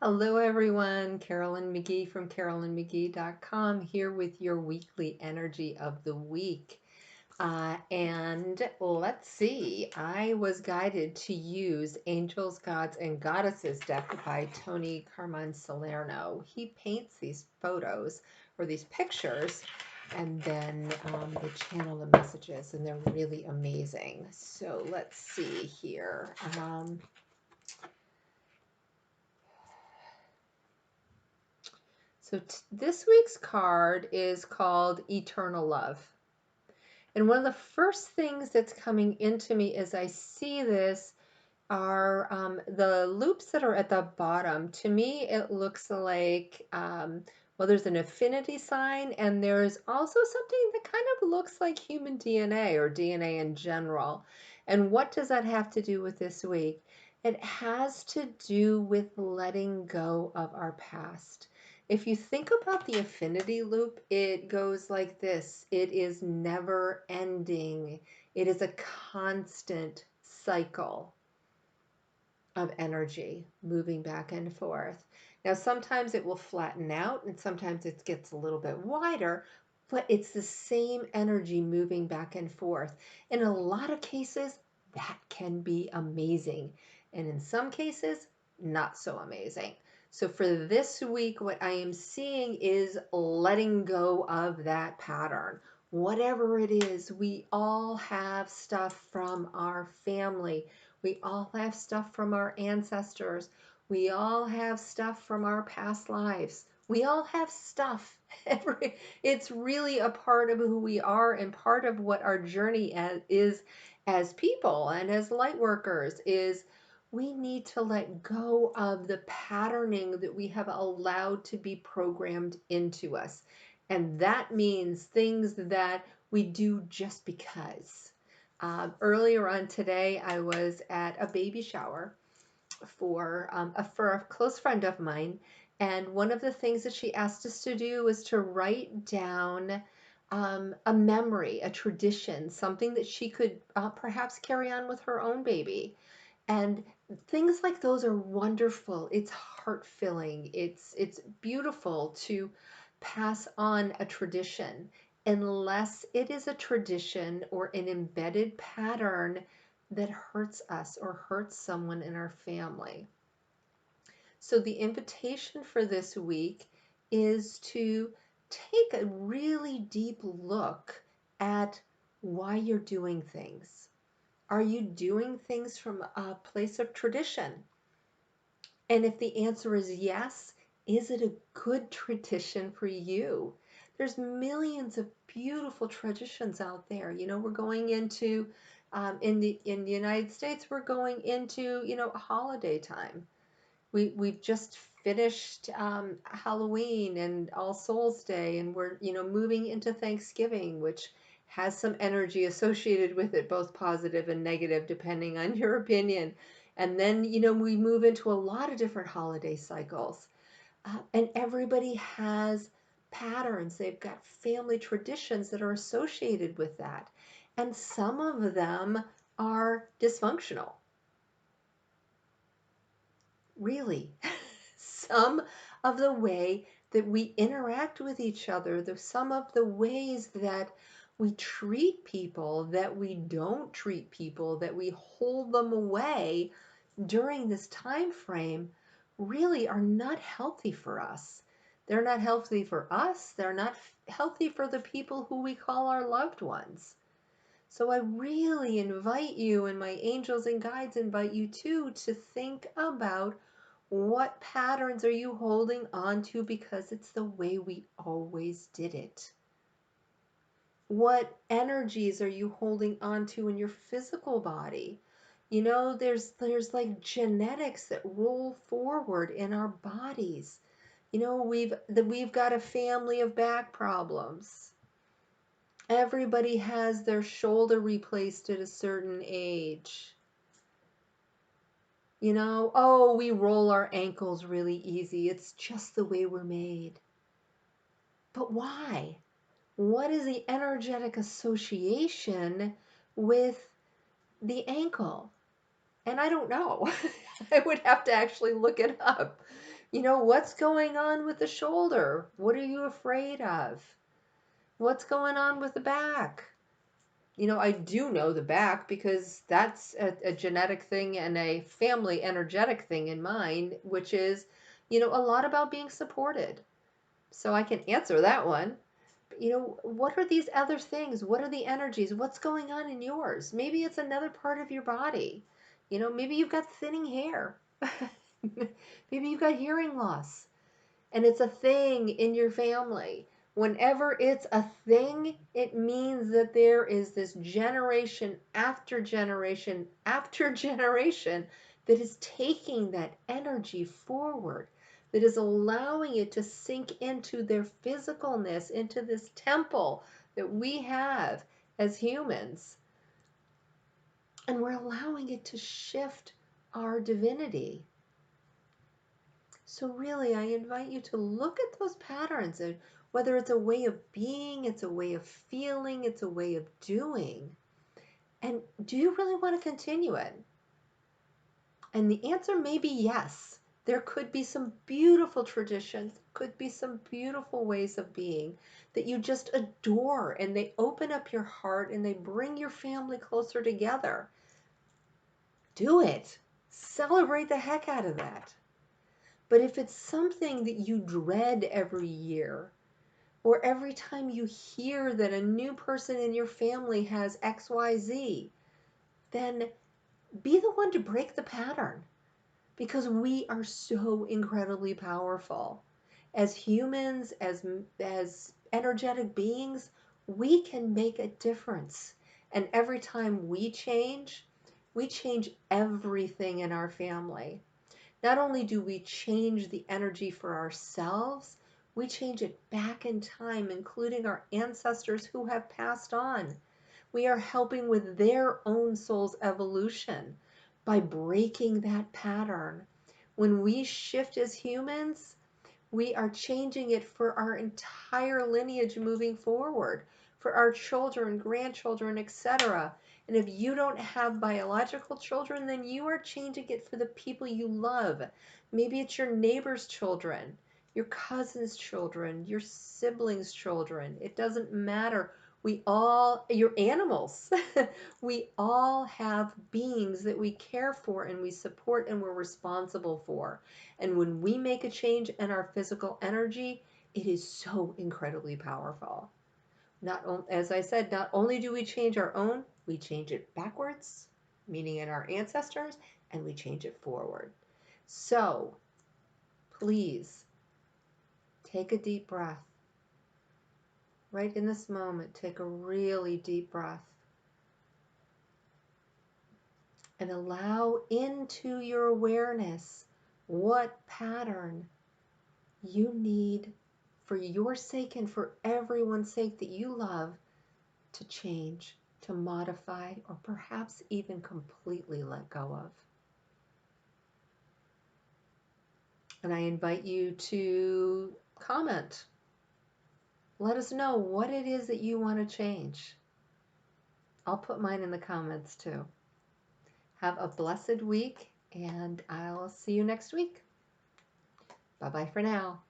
Hello, everyone. Carolyn McGee from carolynmcgee.com here with your weekly energy of the week. And let's see, I was guided to use Angels, Gods, and Goddesses deck by Tony Carmine Salerno. He paints these photos or these pictures and then they channel the messages, and they're really amazing. So let's see here. So this week's card is called Eternal Love. And one of the first things that's coming into me as I see this are the loops that are at the bottom. To me, it looks like, well, there's an affinity sign, and there's also something that kind of looks like human DNA or DNA in general. And what does that have to do with this week? It has to do with letting go of our past. If you think about the affinity loop, it goes like this. It is never ending. It is a constant cycle of energy moving back and forth. Now, sometimes it will flatten out and sometimes it gets a little bit wider, but it's the same energy moving back and forth. In a lot of cases, that can be amazing. And in some cases, not so amazing. So for this week, what I am seeing is letting go of that pattern. Whatever it is, we all have stuff from our family. We all have stuff from our ancestors. We all have stuff from our past lives. We all have stuff. It's really a part of who we are and part of what our journey is as people and as light workers is we need to let go of the patterning that we have allowed to be programmed into us. And that means things that we do just because. Earlier on today, I was at a baby shower for a close friend of mine, and one of the things that she asked us to do was to write down a memory, a tradition, something that she could perhaps carry on with her own baby. And things like those are wonderful. It's heart-filling. It's beautiful to pass on a tradition unless it is a tradition or an embedded pattern that hurts us or hurts someone in our family. So the invitation for this week is to take a really deep look at why you're doing things. Are you doing things from a place of tradition? And if the answer is yes, is it a good tradition for you? There's millions of beautiful traditions out there. You know, we're going into in the United States, we're going into a holiday time. We've just finished Halloween and All Souls Day, and we're moving into Thanksgiving, which has some energy associated with it, both positive and negative, depending on your opinion. And then we move into a lot of different holiday cycles, and everybody has patterns. They've got family traditions that are associated with that, and some of them are dysfunctional. Really. Some of the way that we interact with each other, some of the ways that we treat people, that we don't treat people, that we hold them away during this time frame really are not healthy for us. They're not healthy for us. They're not healthy for the people who we call our loved ones. So I really invite you, and my angels and guides invite you too, to think about what patterns are you holding on to because it's the way we always did it? What energies are you holding on to in your physical body? There's like genetics that roll forward in our bodies. We've got a family of back problems. Everybody has their shoulder replaced at a certain age. Oh, we roll our ankles really easy. It's just the way we're made. But why? What is the energetic association with the ankle? And I don't know. I would have to actually look it up. What's going on with the shoulder? What are you afraid of? What's going on with the back? I do know the back because that's a genetic thing and a family energetic thing in mine, which is, a lot about being supported. So I can answer that one. But, what are these other things? What are the energies? What's going on in yours? Maybe it's another part of your body. Maybe you've got thinning hair. Maybe you've got hearing loss and it's a thing in your family. Whenever it's a thing, it means that there is this generation after generation after generation that is taking that energy forward, that is allowing it to sink into their physicalness, into this temple that we have as humans. And we're allowing it to shift our divinity. So really, I invite you to look at those patterns, and whether it's a way of being, it's a way of feeling, it's a way of doing. And do you really want to continue it? And the answer may be yes. There could be some beautiful traditions, could be some beautiful ways of being that you just adore, and they open up your heart and they bring your family closer together. Do it. Celebrate the heck out of that. But if it's something that you dread every year, or every time you hear that a new person in your family has XYZ, then be the one to break the pattern, because we are so incredibly powerful. As humans, as energetic beings, we can make a difference. And every time we change everything in our family. Not only do we change the energy for ourselves, we change it back in time, including our ancestors who have passed on. We are helping with their own soul's evolution by breaking that pattern. When we shift as humans, we are changing it for our entire lineage moving forward, for our children, grandchildren, etc. And if you don't have biological children, then you are changing it for the people you love. Maybe it's your neighbor's children, your cousin's children, your siblings' children. It doesn't matter. Your animals, we all have beings that we care for and we support and we're responsible for. And when we make a change in our physical energy, it is so incredibly powerful. As I said, not only do we change our own, we change it backwards, meaning in our ancestors, and we change it forward. So please take a deep breath. Right in this moment, take a really deep breath. And allow into your awareness what pattern you need for your sake and for everyone's sake that you love to change, to modify, or perhaps even completely let go of. And I invite you to comment. Let us know what it is that you want to change. I'll put mine in the comments too. Have a blessed week, and I'll see you next week. Bye-bye for now.